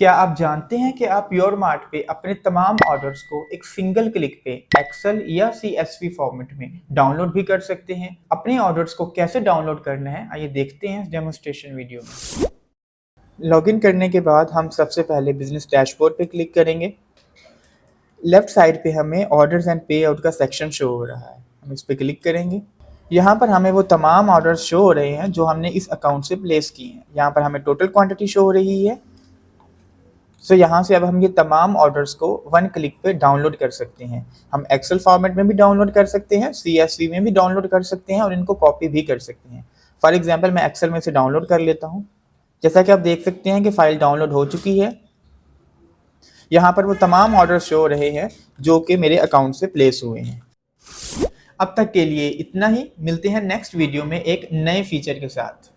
क्या आप जानते हैं कि आप योरमार्ट पे अपने तमाम ऑर्डर्स को एक सिंगल क्लिक पे एक्सेल या CSV फॉर्मेट में डाउनलोड भी कर सकते हैं। अपने ऑर्डर्स को कैसे डाउनलोड करना है आइए देखते हैं इस डेमोन्स्ट्रेशन वीडियो में। लॉगिन करने के बाद हम सबसे पहले बिजनेस डैशबोर्ड पे क्लिक करेंगे। लेफ्ट साइड पे हमें ऑर्डर्स एंड पे आउट का सेक्शन शो हो रहा है, हम इस पे क्लिक करेंगे। यहाँ पर हमें वो तमाम ऑर्डर्स शो हो रहे हैं जो हमने इस अकाउंट से प्लेस किए हैं। यहाँ पर हमें टोटल क्वांटिटी शो हो रही है। यहाँ से अब हम ये तमाम ऑर्डर्स को वन क्लिक पे डाउनलोड कर सकते हैं। हम एक्सेल फॉर्मेट में भी डाउनलोड कर सकते हैं, CSV में भी डाउनलोड कर सकते हैं और इनको कॉपी भी कर सकते हैं। फॉर एग्जांपल मैं एक्सेल में से डाउनलोड कर लेता हूँ। जैसा कि आप देख सकते हैं कि फाइल डाउनलोड हो चुकी है। यहाँ पर वो तमाम ऑर्डर शो हो रहे हैं जो कि मेरे अकाउंट से प्लेस हुए हैं। अब तक के लिए इतना ही, मिलते हैं नेक्स्ट वीडियो में एक नए फीचर के साथ।